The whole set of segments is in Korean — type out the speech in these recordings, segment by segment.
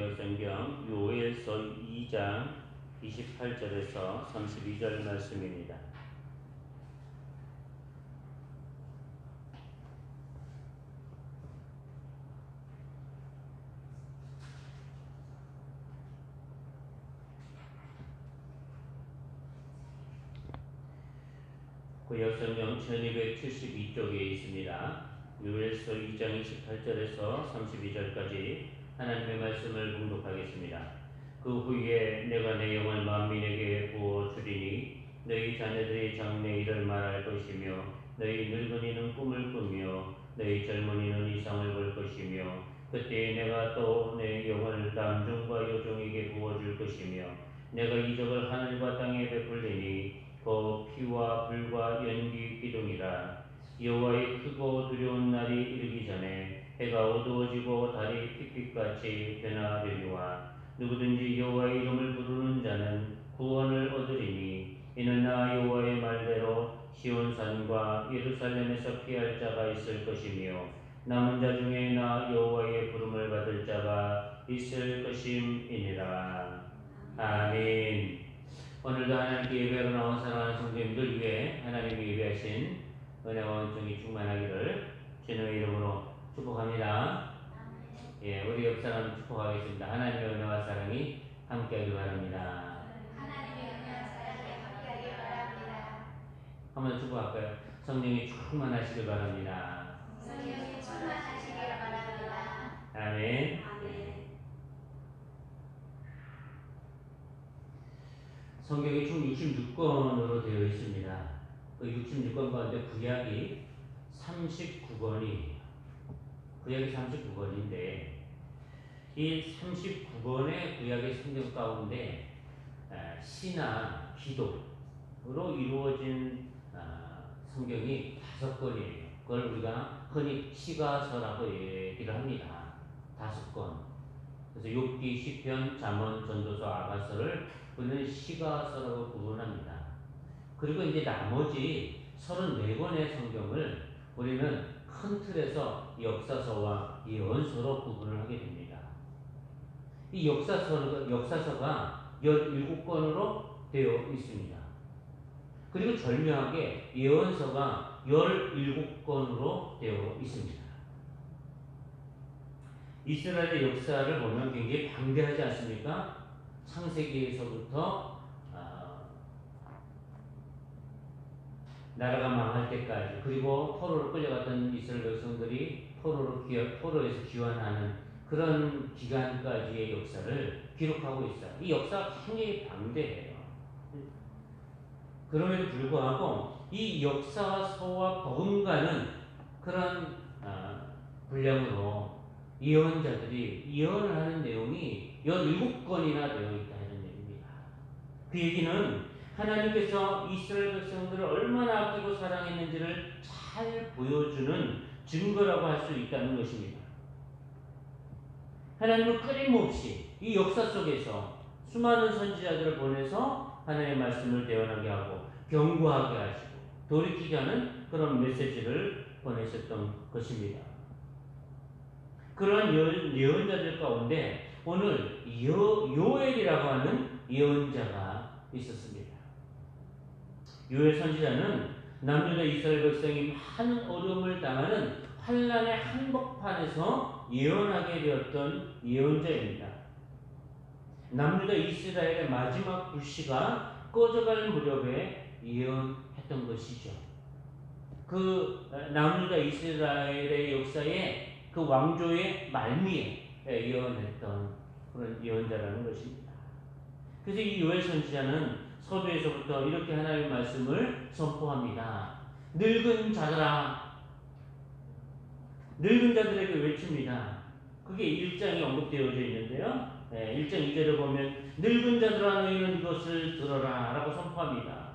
구약성경 요엘서 2장 28절에서 32절 말씀입니다. 구약성경 1272쪽에 있습니다. 요엘서 2장 28절에서 32절까지 하나님의 말씀을 봉독하겠습니다. 그 후에 내가 내 영을 만민에게 부어주리니 너희 자녀들이 장래일을 말할 것이며 너희 늙은이는 꿈을 꾸며 너희 젊은이는 이상을 볼 것이며 그때 내가 또 내 영을 남종과 여종에게 부어줄 것이며 내가 이적을 하늘과 땅에 베풀리니 곧 피와 불과 연기 기둥이라. 여호와의 크고 두려운 날이 이르기 전에 해가 어두워지고 달이 핏빛같이 변하리와 누구든지 여호와의 이름을 부르는 자는 구원을 얻으리니 이는 나 여호와의 말대로 시온산과 예루살렘에서 피할 자가 있을 것이며 남은 자 중에 나 여호와의 부름을 받을 자가 있을 것임이니라. 아멘. 오늘도 하나님께 예배하러 나온 사랑하는 성도님들 위해 하나님이 예배하신 은혜와 은총이 충만하기를 주님의 이름으로 축복합니다. 예, 우리 옆 사람 축복하겠습니다. 하나님의 은혜와 사랑이 함께하기 바랍니다. 하나님의 은혜와 사랑이 함께하기 바랍니다. 한번 축복할까요? 성령이 충만하시길 바랍니다. 성령이 충만하시길 바랍니다. 아멘. 아멘. 성경이 총 66권으로 되어 있습니다. 그 66권 가운데 구약이 39권이에요. 구약이 39권인데 이 39권의 구약의 성경 가운데 시나 기도로 이루어진 성경이 5권이에요. 그걸 우리가 흔히 시가서라고 얘기를 합니다. 5권. 그래서 욥기, 시편, 잠언, 전도서, 아가서를 우리는 시가서라고 구분합니다. 그리고 이제 나머지 34권의 성경을 우리는 큰 틀에서 역사서와 예언서로 구분을 하게 됩니다. 이 역사서가 17권으로 되어 있습니다. 그리고 절묘하게 예언서가 17권으로 되어 있습니다. 이스라엘의 역사를 보면 굉장히 방대하지 않습니까? 창세기에서부터 나라가 망할 때까지, 그리고 포로로 끌려갔던 이스라엘 백성들이 포로에서 귀환하는 그런 기간까지의 역사를 기록하고 있어요. 이 역사가 굉장히 방대해요. 그럼에도 불구하고 이 역사서와 버금가는 그런 분량으로 예언자들이 예언을 하는 내용이 17권이나 되어 있다 이런 얘기입니다. 그 얘기는 하나님께서 이스라엘 백성들을 얼마나 아끼고 사랑했는지를 잘 보여주는 증거라고 할 수 있다는 것입니다. 하나님은 끊임없이 이 역사 속에서 수많은 선지자들을 보내서 하나님의 말씀을 대언하게 하고 경고하게 하시고 돌이키게 하는 그런 메시지를 보내셨던 것입니다. 그런 예언자들 가운데 오늘 요엘이라고 하는 예언자가 있었습니다. 요엘 선지자는 남유다 이스라엘 백성이 많은 어려움을 당하는 환난의 한복판에서 예언하게 되었던 예언자입니다. 남유다 이스라엘의 마지막 불씨가 꺼져갈 무렵에 예언했던 것이죠. 그 남유다 이스라엘의 역사에 그 왕조의 말미에 예언했던 그런 예언자라는 것입니다. 그래서 이 요엘 선지자는 서두에서부터 이렇게 하나님의 말씀을 선포합니다. 늙은 자들아, 늙은 자들에게 외칩니다. 그게 1장에 언급되어져 있는데요. 1장 2절을 보면 늙은 자들아 너희는 이것을 들어라 라고 선포합니다.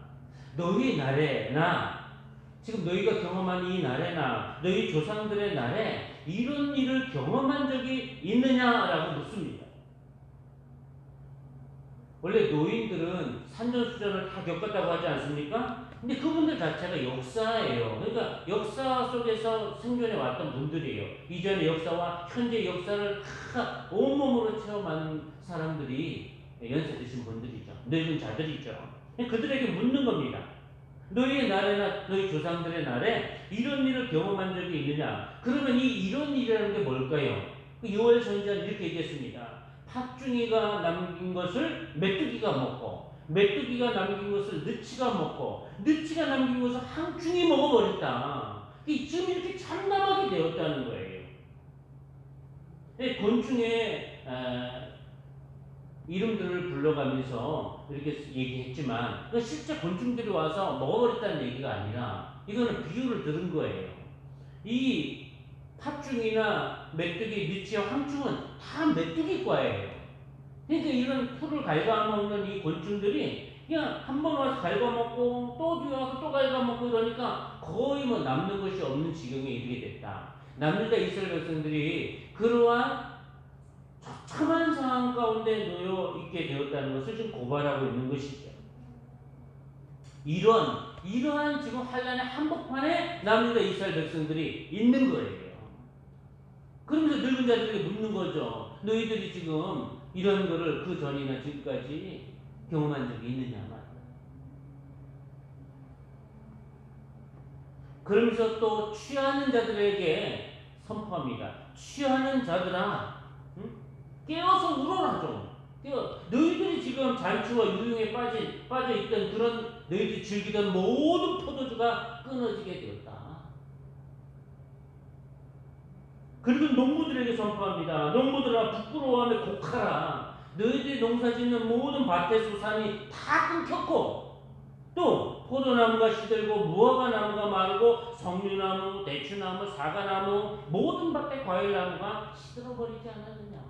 너희 날에나, 지금 너희가 경험한 이 날에나 너희 조상들의 날에 이런 일을 경험한 적이 있느냐라고 묻습니다. 원래 노인들은 산전수전을 다 겪었다고 하지 않습니까? 근데 그분들 자체가 역사예요. 그러니까 역사 속에서 생존해 왔던 분들이에요. 이전의 역사와 현재 역사를 다 온몸으로 체험한 사람들이 연세 드신 분들이죠. 늙은 자들이죠. 그들에게 묻는 겁니다. 너희의 날에나 너희 조상들의 날에 이런 일을 경험한 적이 있느냐? 그러면 이 이런 일이라는 게 뭘까요? 요엘 선지자는 이렇게 얘기했습니다. 팥중이가 남긴 것을 메뚜기가 먹고 메뚜기가 남긴 것을 느치가 먹고 느치가 남긴 것을 항충이 먹어버렸다. 지금 이렇게 참담하게 되었다는 거예요. 곤충의 이름들을 불러가면서 이렇게 얘기했지만 실제 곤충들이 와서 먹어버렸다는 얘기가 아니라 이거는 비유를 들은 거예요. 이 팥중이나 메뚜기, 느치와 황충은 다 메뚜기과예요. 그러니까 이런 풀을 갉아먹는 이 곤충들이 그냥 한 번 와서 갉아먹고 또 뒤에 와서 또 갉아먹고 이러니까 거의 뭐 남는 것이 없는 지경에 이르게 됐다. 남유다 이스라엘 백성들이 그러한 처참한 상황 가운데 놓여 있게 되었다는 것을 지금 고발하고 있는 것이죠. 이러한 지금 환란의 한복판에 남유다 이스라엘 백성들이 있는 거예요. 그러면서 늙은 자들에게 묻는 거죠. 너희들이 지금 이런 거를 그 전이나 지금까지 경험한 적이 있느냐 말이야. 그러면서 또 취하는 자들에게 선포합니다. 취하는 자들아, 깨어서 울어라 좀. 너희들이 지금 잔치와 유흥에 빠져 있던 그런 너희들이 즐기던 모든 포도주가 끊어지게 되었다. 그리고 농부들에게 선포합니다. 농부들아 부끄러워하며 곡하라. 너희들이 농사짓는 모든 밭의 수산이 다 끊겼고 또 포도나무가 시들고 무화과나무가 마르고 석류나무, 대추나무, 사과나무 모든 밭의 과일나무가 시들어버리지 않았느냐.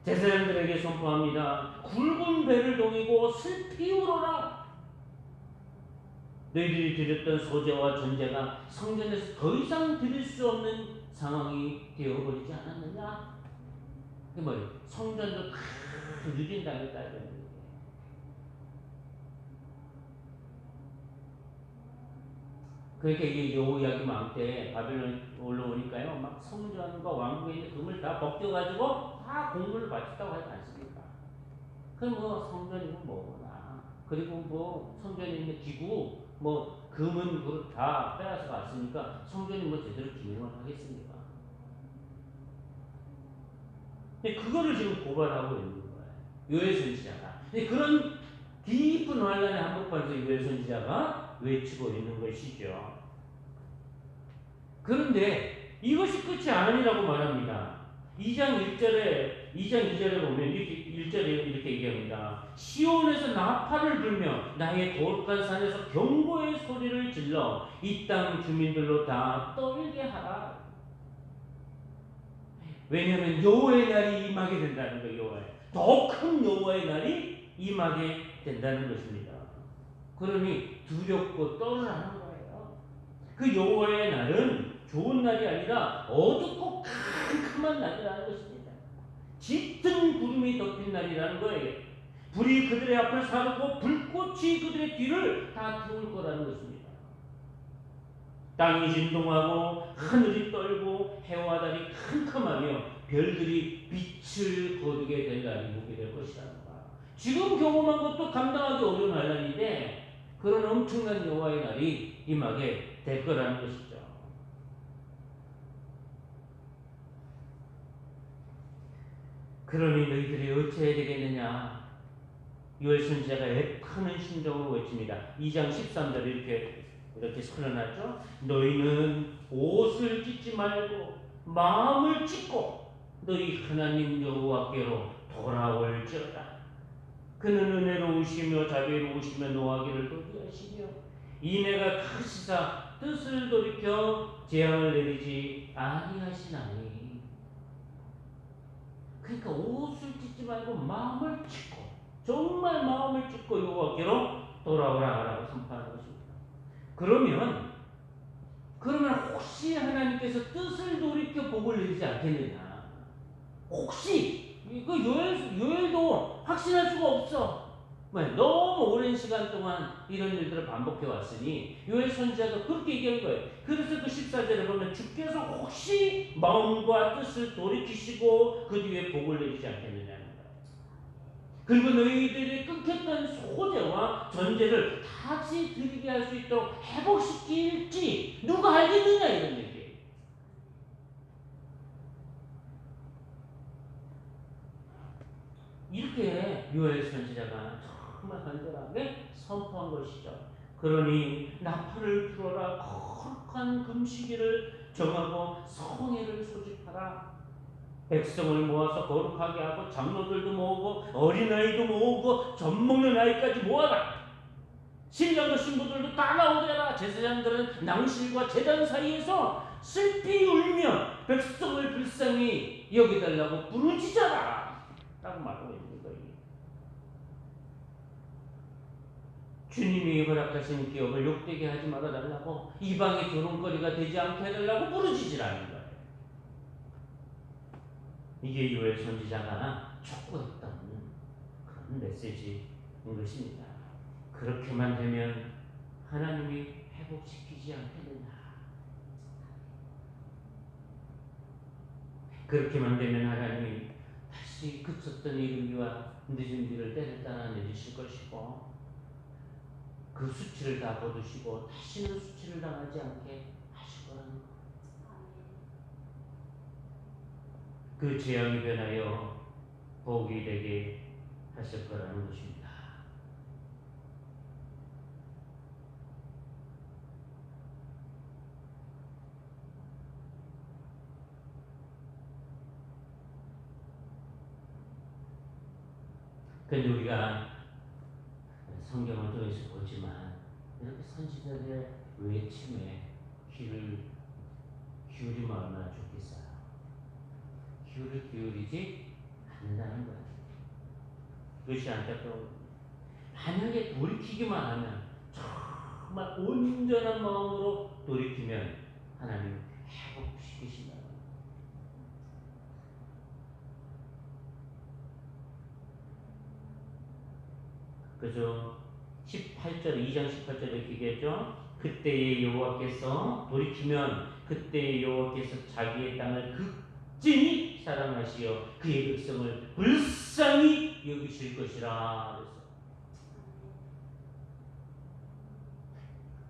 제사장들에게 선포합니다. 굵은 배를 동이고 슬피 울어라. 너희들이 드렸던 소제와 전제가 성전에서 더 이상 드릴 수 없는 상황이 되어버리지 않았느냐? 그게 뭐예요? 성전도 다 유진당했다 이런 거예요. 그러니까 이게 여호야김 왕 때 바벨론 올라오니까요, 막 성전과 왕궁에 있는 금을 다 벗겨가지고 다 공물을 바쳤다고 하지 않습니까? 그럼 뭐 성전이고 뭐나, 그리고 뭐 성전에 있는 기구, 뭐 금은 그걸 다 빼앗아 갔으니까 성전이 뭐 제대로 기능을 하겠습니까? 근데 그거를 지금 고발하고 있는 거예요. 요엘 선지자가. 근데 그런 깊은 환란의 한복판에서 요엘 선지자가 외치고 있는 것이죠. 그런데 이것이 끝이 아니라고 말합니다. 2장 2절에 보면 이렇게 1절에 이렇게 얘기합니다. 시온에서 나팔을 불며 나의 거룩한 산에서 경고의 소리를 질러 이 땅 주민들로 다 떨게 하라. 왜냐하면 여호와의 날이 임하게 된다는 거예요. 더 큰 여호와의 날이 임하게 된다는 것입니다. 그러니 두렵고 떨으라는 거예요. 그 여호와의 날은 좋은 날이 아니라 어둡고 캄캄한 날이라는 것입니다. 짙은 구름이 덮인 날이라는 거예요. 불이 그들의 앞을 사르고 불꽃이 그들의 뒤를 다 태울 거라는 것입니다. 땅이 진동하고 하늘이 떨고 해와 달이 캄캄하며 별들이 빛을 거두게 될 날이 오게 될 것이라는 거. 지금 경험한 것도 감당하기 어려운 환란인데 그런 엄청난 여호와의 날이 임하게 될 거라는 것이죠. 그러니 너희들이 어찌해야 되겠느냐? 요엘 선지자가 애타는 심정으로 외칩니다. 2장 13절 이렇게 선언하죠. 너희는 옷을 찢지 말고 마음을 찢고 너희 하나님 여호와께로 돌아올지어다. 그는 은혜로우시며 자비로우시며 노하기를 도리하시며 이내가 크시사 뜻을 돌이켜 재앙을 내리지 아니하시나니. 그러니까 옷을 찢지 말고 마음을 찢고 정말 마음을 찢고 여호와께로 돌아오라라고 선포하는 것입니다. 그러면 혹시 하나님께서 뜻을 돌이켜 복을 내리지 않겠느냐? 혹시 이거 요엘도 확신할 수가 없어. 너무 오랜 시간 동안 이런 일들을 반복해 왔으니 요엘 선지자도 그렇게 얘기한 거예요. 그래서 그 14절에 보면 주께서 혹시 마음과 뜻을 돌이키시고 그 뒤에 복을 내리지 않겠느냐는 거예요. 그리고 너희들이 끊겼던 소재와 전제를 다시 드리게 할 수 있도록 회복시킬지 누가 알겠느냐 이런 얘기예요. 이렇게 요엘 선지자가 정말 간절하게 선포한 것이죠. 그러니 나팔을 불어라, 거룩한 금식일을 정하고 성회를 소집하라. 백성을 모아서 거룩하게 하고 장로들도 모으고 어린아이도 모으고 젖먹는 아이까지 모아라. 신랑도 신부들도 다 나오게 해라. 제사장들은 낭실과 제단 사이에서 슬피 울며 백성을 불쌍히 여기달라고 부르짖어라 라고 말하고 있는 거예요. 주님이 허락하신 기업을 욕되게 하지 말아달라고, 이방의 조롱거리가 되지 않게 해달라고 부르짖으라는 거예요. 이게 요엘 선지자가 촉구했던 그런 메시지인 것입니다. 그렇게만 되면 하나님이 회복시키지 않겠느냐. 그렇게만 되면 하나님이 다시 그쳤던 이르기와 늦은 뒤를 때를 따라 내리실 것이고 그 수치를 다 거두시고 다시는 수치를 당하지 않게 하실 거라는 것. 그 재앙이 변하여 복이 되게 하실 거라는 것입니다. 그런데 우리가 성경을 통해서 보지만 이렇게 선지자들의 외침에 귀를 기울이면 얼마나 좋겠어요. 귀를 기울이지 않는다는 거예요. 그것이 안타까운. 만약에 돌이키기만 하면, 정말 온전한 마음으로 돌이키면 하나님 회복시키신다. 그래서 18절, 2장 18절에 얘기했죠. 그때의 여호와께서 돌이키면 그때의 여호와께서 자기의 땅을 극진히 사랑하시어 그의 백성을 불쌍히 여기실 것이라.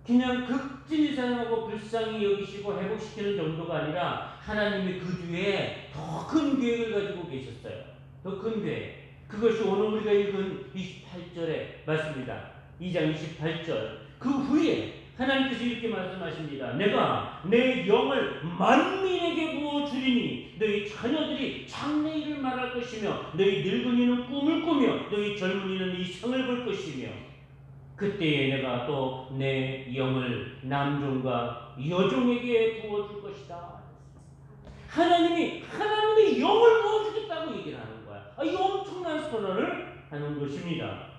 그냥 극진히 사랑하고 불쌍히 여기시고 회복시키는 정도가 아니라 하나님이 그 뒤에 더 큰 계획을 가지고 계셨어요. 더 큰 계획. 그것이 오늘 우리가 읽은 28절의 말씀입니다. 2장 28절. 그 후에 하나님께서 이렇게 말씀하십니다. 내가 내 영을 만민에게 부어주리니 너희 자녀들이 장래일을 말할 것이며 너희 늙은이는 꿈을 꾸며 너희 젊은이는 이상을 볼 것이며 그때에 내가 또 내 영을 남종과 여종에게 부어줄 것이다. 하나님이 하나님의 영을 부어주겠다고 얘기를 하는 거야. 이 엄청난 선언을 하는 것입니다.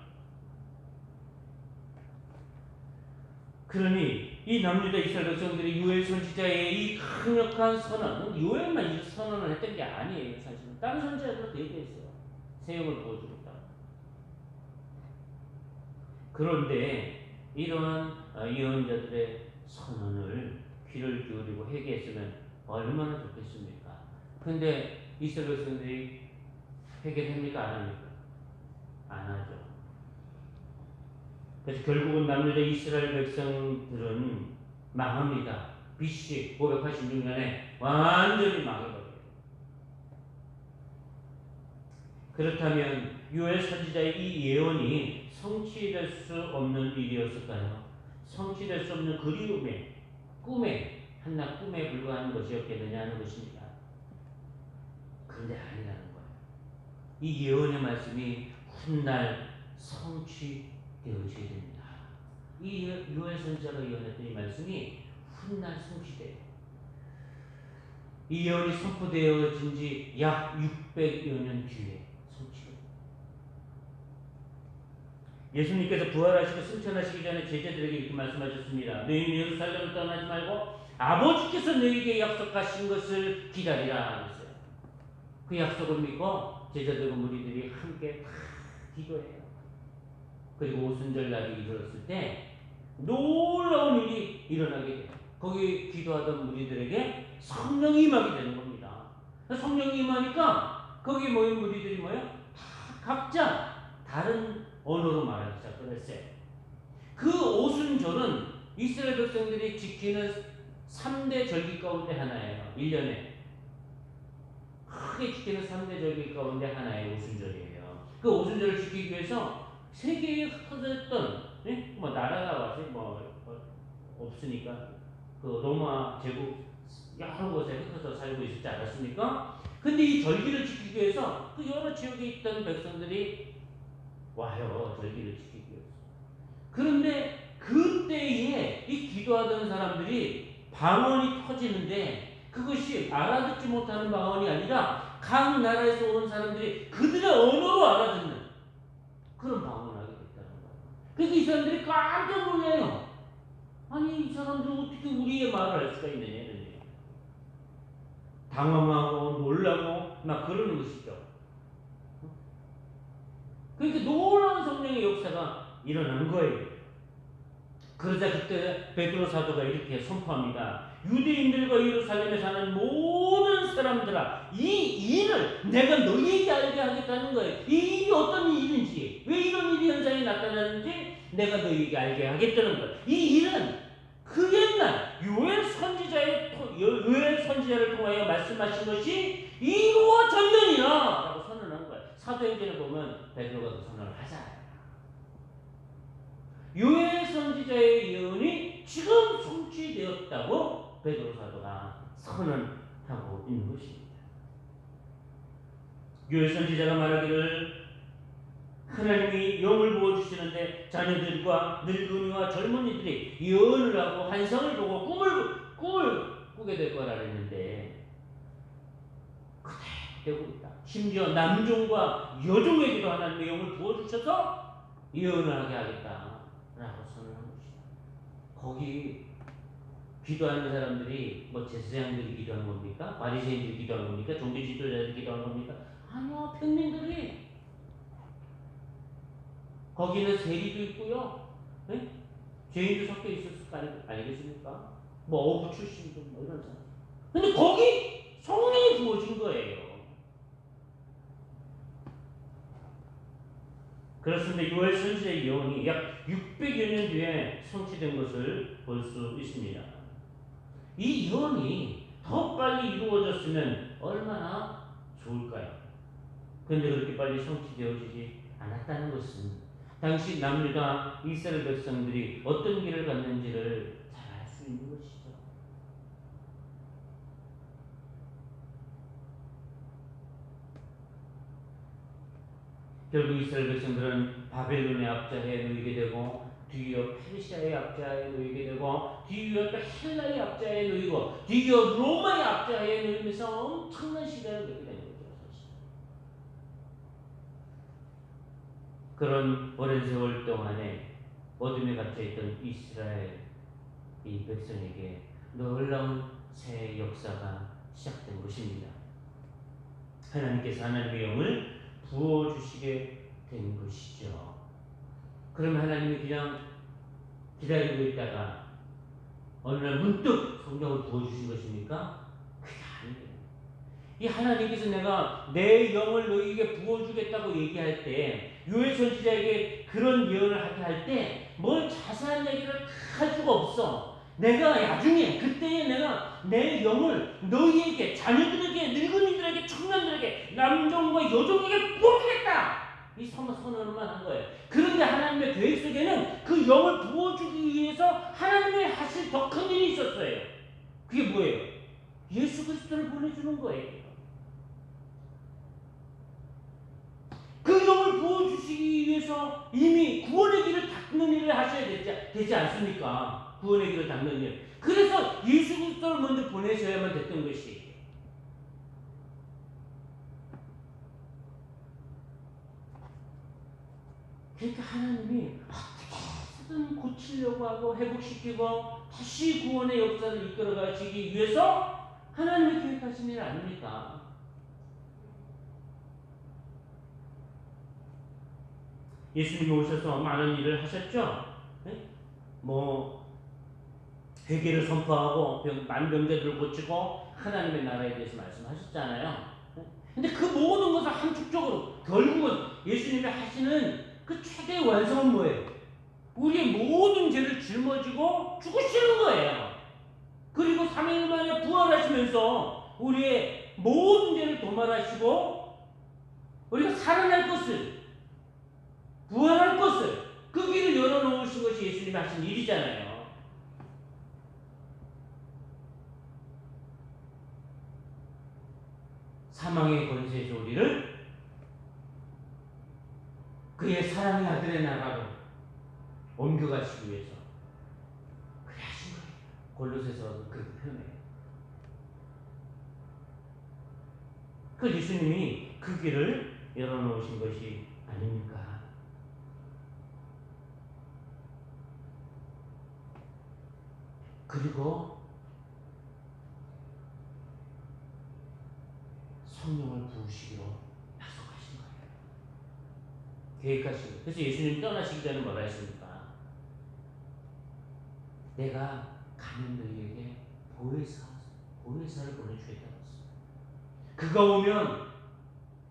그러니 이 남유다 이스라엘 백성들이 요엘 선지자의 이 강력한 선언은 요엘만 이 선언을 했던 게 아니에요. 사실은 다른 선지자들도 얘기했어요. 새 영을 부어주겠다. 그런데 이러한 예언자들의 선언을 귀를 기울이고 회개했으면 얼마나 좋겠습니까? 근데 이스라엘 백성들이 회개됩니까? 안 합니까? 안 하죠. 그래서 결국은 남유다 이스라엘 백성들은 망합니다. BC 586년에 완전히 망해버려요. 그렇다면 요엘 선지자의 이 예언이 성취될 수 없는 일이었을까요? 성취될 수 없는 그리움의 꿈에 한낱 꿈에 불과한 것이었겠느냐 하는 것입니다. 그런데 아니라는 거예요. 이 예언의 말씀이 훗날 성취되어져야 됩니다. 이 요엘 선지자가 예언했던 이 말씀이 훗날 성취돼요. 이 예언이 선포되어진 지 약 600여 년 뒤에 성취돼요. 예수님께서 부활하시고 승천하시기 전에 제자들에게 이렇게 말씀하셨습니다. 너희는 예루살렘을 떠나지 말고 아버지께서 너희에게 약속하신 것을 기다리라 하셨어요. 그 약속을 믿고 제자들과 무리들이 함께 다 기도해요. 그리고 오순절 날이 이르렀을 때 놀라운 일이 일어나게 돼요. 거기 기도하던 무리들에게 성령이 임하게 되는 겁니다. 성령이 임하니까 거기 모인 무리들이 뭐예요? 다 각자 다른 언어로 말하기 시작했어요. 그 오순절은 이스라엘 백성들이 지키는 3대 절기 가운데 하나예요. 1년에 크게 지키는 3대 절기 가운데 하나의 오순절이에요. 그 오순절을 지키기 위해서 세계에 흩어졌던 뭐 나라가 와서 없으니까 그 로마 제국 여러 곳에 흩어져 살고 있었지 않았습니까? 근데 이 절기를 지키기 위해서 그 여러 지역에 있던 백성들이 와요. 절기를 지키기 위해서. 그런데 그때에 이 기도하던 사람들이 방언이 터지는데 그것이 알아듣지 못하는 방언이 아니라 각 나라에서 온 사람들이 그들의 언어로 알아듣는 그런 방언을 하게 됐다는 거예요. 그래서 이 사람들이 깜짝 놀라요. 아니 이 사람들은 어떻게 우리의 말을 할 수가 있느냐 이런 얘기. 당황하고 놀라고 막 그러는 것이죠. 그러니까 놀라운 성령의 역사가 일어난 거예요. 그러자 그때 베드로 사도가 이렇게 선포합니다. 유대인들과 예루살렘에 사는 모든 사람들아, 이 일을 내가 너희에게 알게 하겠다는 거예요. 이 일이 어떤 일인지, 왜 이런 일이 현장에 나타나는지 내가 너희에게 알게 하겠다는 거예요. 이 일은 그 옛날 요엘 선지자를 통하여 말씀하신 것이 이루어졌느니라 라고 선언한 거예요. 사도행전에 보면 베드로가 그 선언을 하잖아요. 요엘 선지자의 예언이 지금 성취되었다고 베드로 사도가 선언하고 있는 것입니다. 요엘 선지자가 말하기를 하나님이 영을 부어주시는데 자녀들과 늙은이와 젊은이들이 예언을 하고 환상을 보고 꿈을 꾸게 될 거라 했는데 그대로 되고 있다. 심지어 남종과 여종에게도 하나님의 영을 부어주셔서 예언을 하게 하겠다 라고 선언한 것이다. 거기 기도하는 사람들이 뭐 제사장들이 기도한 겁니까? 바리새인들이 기도한 겁니까? 종교 지도자들이 기도한 겁니까? 아니요, 평민들이. 거기는 세리도 있고요, 네? 죄인도 섞여 있었을 거 아니겠습니까? 뭐 어부 출신도 뭐 이런 사람. 근데 거기 성령이 부어진 거예요. 그렇습니다. 요엘 선지자의 예언이 약 600여 년 뒤에 성취된 것을 볼 수 있습니다. 이 예언이 더 빨리 이루어졌으면 얼마나 좋을까요? 그런데 그렇게 빨리 성취되어지지 않았다는 것은 당시 남유다 이스라엘 백성들이 어떤 길을 갔는지를 잘 알 수 있는 것이죠. 결국 이스라엘 백성들은 바벨론의 압자에 놓이게 되고 뒤이어 페르시아의 압자에 놓이게 되고 뒤이어 또 헬라의 압자에 놓이고 뒤이어 로마의 압자에 놓이면서 엄청난 시간을 겪게 되는 거죠. 사실. 그런 오랜 세월 동안에 어둠에 갇혀있던 이스라엘 이 백성에게 놀라운 새 역사가 시작된 것입니다. 하나님께서 하나님의 영을 부어주시게 된 것이죠. 그러면 하나님이 그냥 기다리고 있다가 어느 날 문득 성령을 부어주신 것입니까? 그게 아니에요. 이 하나님께서 내가 내 영을 너희에게 부어주겠다고 얘기할 때 요엘 선지자에게 그런 예언을 하게 할 때 뭘 자세한 얘기를 다 할 수가 없어. 내가 나중에 그때에 내가 내 영을 너희에게, 자녀들에게, 늙은이들에게, 청년들에게, 남종과 여종에게 부어주겠다. 이 선언만 한 거예요. 그런데 하나님의 계획 속에는 그 영을 부어주기 위해서 하나님이 하실 더 큰 일이 있었어요. 그게 뭐예요? 예수 그리스도를 보내주는 거예요. 그 영을 부어주시기 위해서 이미 구원의 길을 닦는 일을 하셔야 되지 않습니까? 구원의 길을 닦는 일. 그래서 예수 그리스도를 먼저 보내셔야만 됐던 것이. 그러니까 하나님이 어떻게든 고치려고 하고 회복시키고 다시 구원의 역사를 이끌어 가시기 위해서 하나님이 계획하신 일 아닙니까? 예수님이 오셔서 많은 일을 하셨죠. 네? 뭐 회개를 선포하고 만병자들을 고치고 하나님의 나라에 대해서 말씀하셨잖아요. 네? 근데 그 모든 것을 함축적으로 결국은 예수님이 하시는 그 최대의 완성은 뭐예요? 우리의 모든 죄를 짊어지고 죽으시는 거예요. 그리고 3일 만에 부활하시면서 우리의 모든 죄를 도말하시고 우리가 살아날 것을, 부활할 것을, 그 길을 열어놓으신 것이 예수님이 하신 일이잖아요. 사망의 권세에서 우리를 그의 사랑의 아들의 나라로 옮겨가시기 위해서 그래 하신 거예요. 골로새서 그렇게 표현해요. 그 예수님이 그 길을 열어놓으신 것이 아닙니까? 그리고 성령을 부으시기로 약속하신 거예요. 계획하신 거예요. 그래서 예수님 떠나시기 전에 뭐라 했습니까? 내가 가는 너희에게 보혜사를 보내주겠다고 했어요. 그가 오면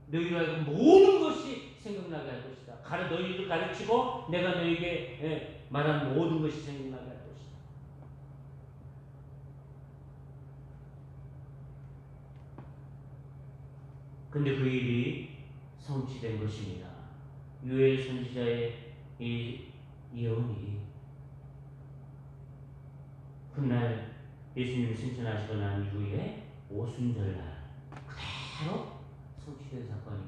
너희로 하여금 모든 것이 생각나게 할 것이다. 너희를 가르치고 내가 너희에게 말한 모든 것이 생각나게 할 것이다. 근데 그 일이 성취된 것입니다. 요엘 선지자의 이 예언이 훗날 예수님이 승천하시고 난 이후에 오순절날 그대로 성취된 사건이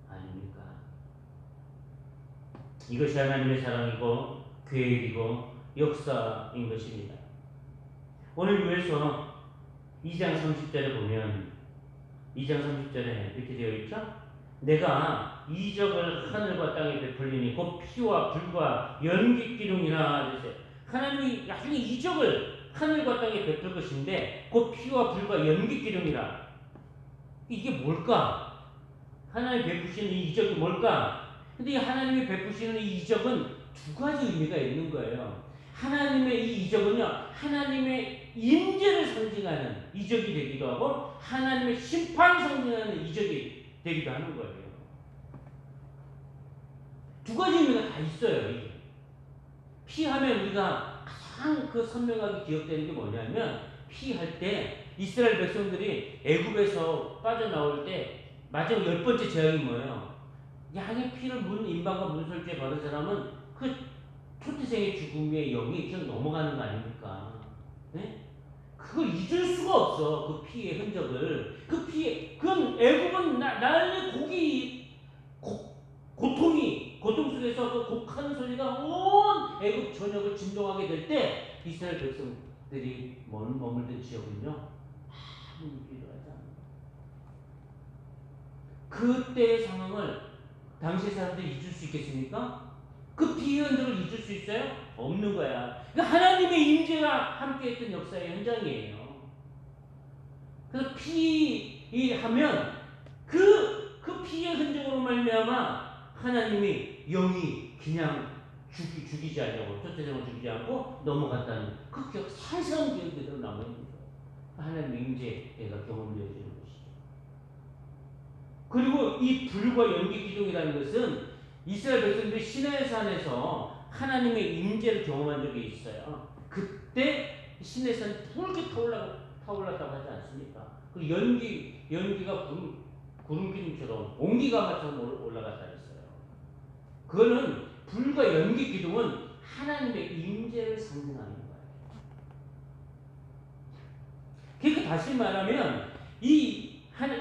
아닙니까? 이것이 하나님의 사랑이고 계획이고 역사인 것입니다. 오늘 요엘서 2장 30절에 보면 2장 30절에 이렇게 되어 있죠? 내가 이적을 하늘과 땅에 베풀리니 곧 피와 불과 연기 기둥이라 하셨어요. 하나님이 나중에 이적을 하늘과 땅에 베풀 것인데 곧 피와 불과 연기 기둥이라. 이게 뭘까? 하나님이 베푸시는 이 이적이 뭘까? 근데 이 하나님이 베푸시는 이 이적은 두 가지 의미가 있는 거예요. 하나님의 이 이적은요, 하나님의 임재를 상징하는 이적이 되기도 하고 하나님의 심판을 상징하는 이적이 되기도 하는 거예요. 두 가지 의미가 다 있어요. 이게. 피하면 우리가 가장 그 선명하게 기억되는 게 뭐냐면, 피할 때 이스라엘 백성들이 애굽에서 빠져나올 때 마지막 10번째 재앙이 뭐예요? 양의 피를 인방과 문설주에 받은 사람은 그 초태생의 죽음의 영이 그냥 넘어가는 거 아닙니까? 네? 그걸 잊을 수가 없어. 그 피의 흔적을. 그 피에, 그건 애굽은 난리 고통 속에서 그 곡하는 소리가 온 애굽 전역을 진동하게 될 때 이스라엘 백성들이 머물던 지역은요, 아무 일도 하지 않아요. 그때의 상황을 당시 사람들이 잊을 수 있겠습니까? 그 피의 흔적을 잊을 수 있어요? 없는 거야. 그러니까 하나님의 임재가 함께했던 역사의 현장이에요. 그래서 하면 그 피의 흔적으로 말미암아 하나님이 영이 그냥 죽이지 않냐고, 초태생을 죽이지 않고 넘어갔다는 그 기억, 상세한 기억이 그대로 남아있는 거예요. 하나님의 임재가 경험되어지는 것이죠. 그리고 이 불과 연기 기둥이라는 것은 이스라엘 백성들이 시내산에서 하나님의 임재를 경험한 적이 있어요. 그때 시내산이 붉게 타올랐다고 하지 않습니까? 그 연기가 구름 기둥처럼 온기가마처럼 올라갔다 했어요. 그거는 불과 연기 기둥은 하나님의 임재를 상징하는 거예요. 그러니까 다시 말하면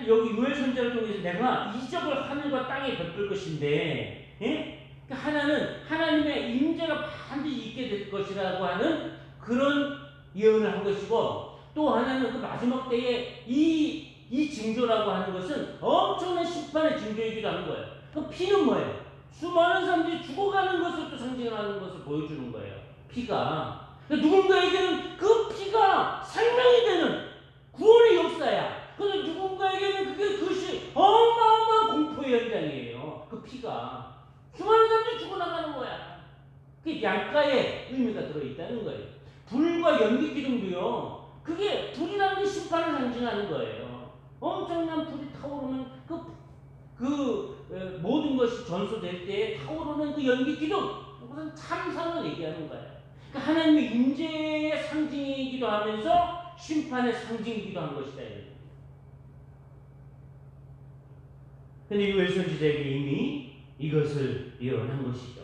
여기 요엘 선지자를 통해서 내가 이적을 하늘과 땅에 베풀 것인데, 예? 하나는 하나님의 임재가 반드시 있게 될 것이라고 하는 그런 예언을 한 것이고, 또 하나는 그 마지막 때에 이 징조라고 하는 것은 엄청난 심판의 징조이기도 하는 거예요. 그 피는 뭐예요? 수많은 사람들이 죽어가는 것을 또 상징하는 것을 보여주는 거예요. 피가. 누군가에게는 그 피가 생명이 되는 구원의 역사야. 그런데 누군가에게는 그것이 어마어마한 공포의 현장이에요. 그 피가. 수많은 사람들이 풀어나가는 거야. 그게 양가의 의미가 들어있다는 거예요. 불과 연기 기둥도요. 그게 불이라는 게 심판을 상징하는 거예요. 엄청난 불이 타오르는 모든 것이 전소될 때 타오르는 그 연기 기둥. 그것은 참상을 얘기하는 거예요. 그러니까 하나님의 임재의 상징이기도 하면서 심판의 상징이기도 한 것이다. 근데 요엘 선지자에게 이미 이것을 예언한 것이죠.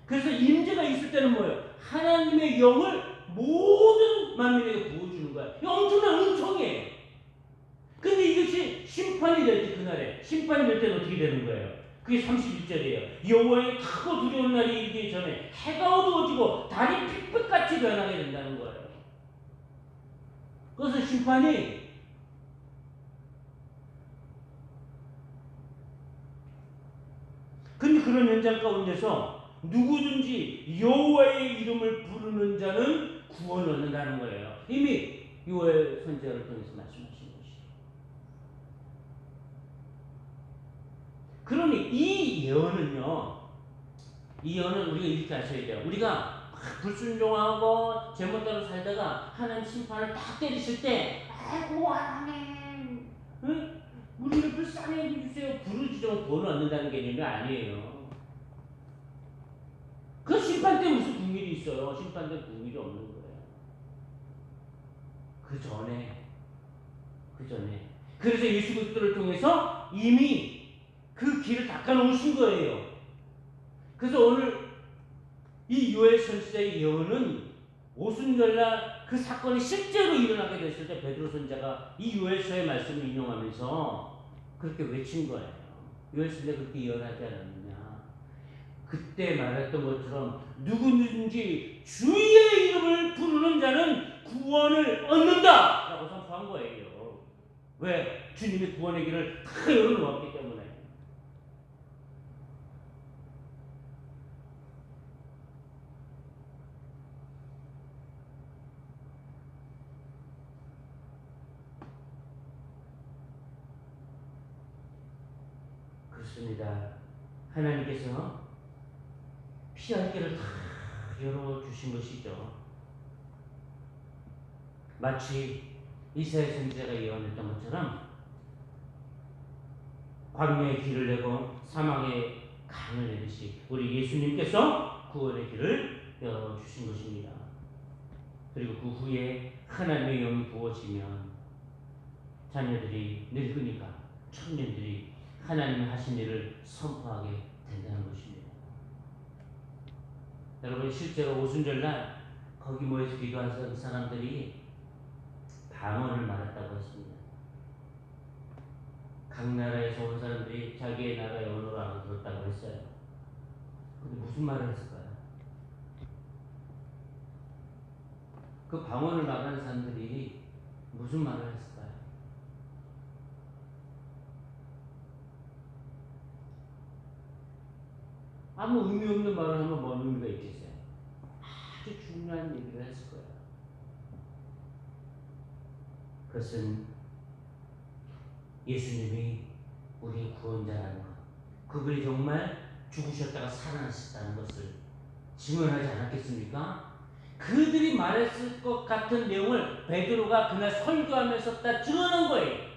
그래서 임재가 있을 때는 뭐예요? 하나님의 영을 모든 만민에게 부어주는 거야. 이 엄청난 은총이에요. 근데 이것이 심판이 될 때, 그날에 심판이 될 때는 어떻게 되는 거예요? 그게 31절이에요. 여호와의 크고 두려운 날이 이르기 전에 해가 어두워지고 달이 핏빛같이 변하게 된다는 거예요. 그것은 심판이 근데 그런 현장 가운데서 누구든지 여호와의 이름을 부르는 자는 구원을 얻는다는 거예요. 이미 요엘 선지자를 통해서 말씀하신 것이죠. 그러니 이 예언은 우리가 이렇게 하셔야 돼요. 우리가 막 불순종하고 제멋대로 살다가 하나님 심판을 딱 때리실 때 아이고 하나님 응? 우리를 불쌍히 해주세요. 부르짖으면 구원을 얻는다는 개념이 아니에요. 그 심판 때 무슨 국밀이 있어요. 심판 때 국밀이 없는 거예요. 그 전에 그래서 예수 그리스도를 통해서 이미 그 길을 닦아놓으신 거예요. 그래서 오늘 이 요엘 선지자의 예언은 오순절날 그 사건이 실제로 일어나게 됐을 때 베드로 선지자가 이 요엘서의 말씀을 인용하면서 그렇게 외친 거예요. 요엘 선지자가 그렇게 예언하지 않았느냐. 그때 말했던 것처럼 누구든지 주의 이름을 부르는 자는 구원을 얻는다 라고 선포한 거예요. 왜? 주님이 구원의 길을 다 열어놓았기 때문에. 그렇습니다. 하나님께서 피할 길을 다 열어주신 것이죠. 마치 이사야 선지자가 예언했던 것처럼 광야의 길을 내고 사막의 강을 내듯이 우리 예수님께서 구원의 길을 열어주신 것입니다. 그리고 그 후에 하나님의 영이 부어지면 자녀들이 늙으니까 청년들이 하나님이 하신 일을 선포하게 된다는 것입니다. 여러분 실제로 오순절날 거기 모여서 기도한 사람들이 방언을 말했다고 했습니다. 각 나라에서 온 사람들이 자기의 나라의 언어로 알아들었다고 했어요. 근데 무슨 말을 했을까요? 그 방언을 말하는 사람들이 무슨 말을 했을까요? 아무 의미 없는 말을 하면 뭔 의미가 있겠어요? 아주 중요한 얘기를 했을 거예요. 그것은 예수님이 우리의 구원자라는 것, 그분이 정말 죽으셨다가 살아나셨다는 것을 증언하지 않았겠습니까? 그들이 말했을 것 같은 내용을 베드로가 그날 설교하면서 다 증언한 거예요.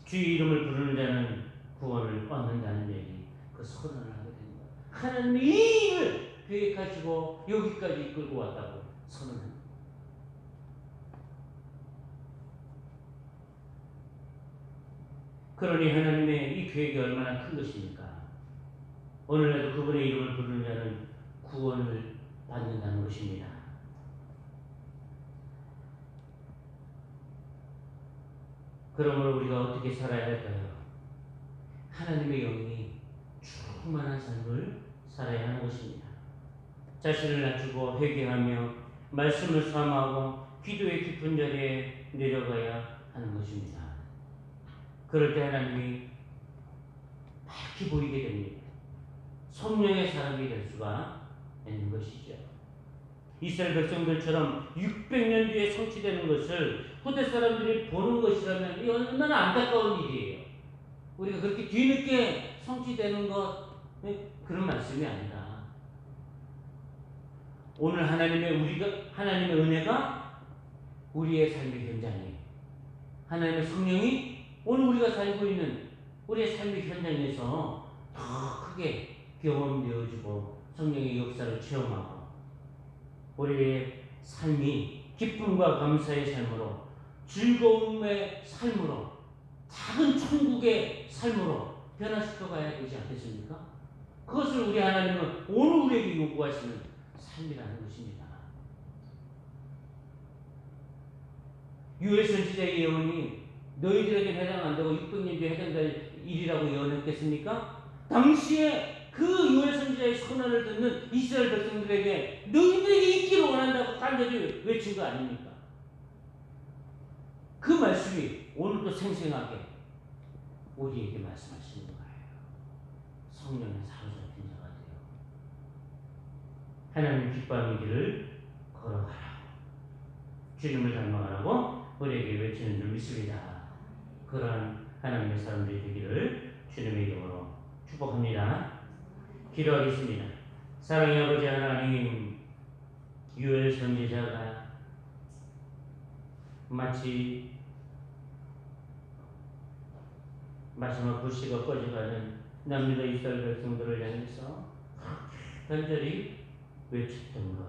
주의 이름을 부르는 자는 구원을 얻는다는 얘기, 그 선언을 하게 된 거예요. 하나님이 이 일을 계획하시고 여기까지 이끌고 왔다고 선언합니다. 그러니 하나님의 이 계획이 얼마나 큰 것입니까? 오늘날도 그분의 이름을 부르는 자는 구원을 받는다는 것입니다. 그러므로 우리가 어떻게 살아야 할까요? 하나님의 영이 충만한 삶을 살아야 하는 것입니다. 자신을 낮추고 회개하며 말씀을 사모하고 기도의 깊은 자리에 내려가야 하는 것입니다. 그럴 때 하나님이 밝게 보이게 됩니다. 성령의 사람이 될 수가 있는 것이죠. 이스라엘 백성들처럼 600년 뒤에 성취되는 것을 후대 사람들이 보는 것이라면 이 얼마나 안타까운 일이에요. 우리가 그렇게 뒤늦게 성취되는 것 그런 말씀이 아니라 오늘 하나님의 은혜가 우리의 삶의 현장이에요. 하나님의 성령이 오늘 우리가 살고 있는 우리의 삶의 현장에서 더 크게 경험되어지고 성령의 역사를 체험하고 우리의 삶이 기쁨과 감사의 삶으로 즐거움의 삶으로 작은 천국의 삶으로 변화시켜 가야 되지 않겠습니까? 그것을 우리 하나님은 오늘 우리에게 요구하시는 삶이라는 것입니다. 유엘 선지자의 예언이 너희들에게 해당 안 되고 600년 뒤에 해당될 일이라고 예언했겠습니까? 당시에 그 유엘 선지자의 선언을 듣는 이스라엘 백성들에게 너희들에게 있기를 원한다고 간절히 외친 거 아닙니까? 그 말씀이 오늘도 생생하게 우리에게 말씀하시는 거예요. 성령에 사로잡힌 자가 되어 하나님 기뻐하는 길을 걸어가라고 주님을 닮아가라고 우리에게 외치는 줄 믿습니다. 그러한 하나님의 사람들이 되기를 주님의 이름으로 축복합니다. 기도하겠습니다. 사랑의 아버지 하나님, 유엘 선지자가 마치 마지막 불씨가 꺼져가는 남유다 이스라엘 백성들을 향해서 간절히 외쳤던 것.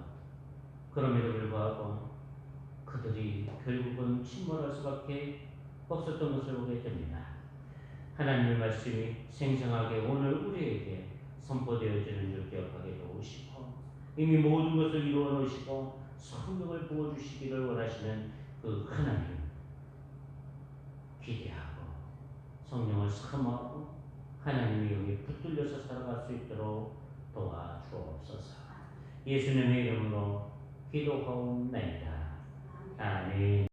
그럼에도 불구하고 그들이 결국은 침몰할 수밖에 없었던 것을 보게 됩니다. 하나님의 말씀이 생생하게 오늘 우리에게 선포되어지는 줄 기억하게 도우시고 이미 모든 것을 이루어 놓으시고 성령을 부어주시기를 원하시는 그 하나님 기대하고 성령을 사모하고 하나님의 영에 붙들려서 살아갈 수 있도록 도와주옵소서. 예수님의 이름으로 기도하옵나이다.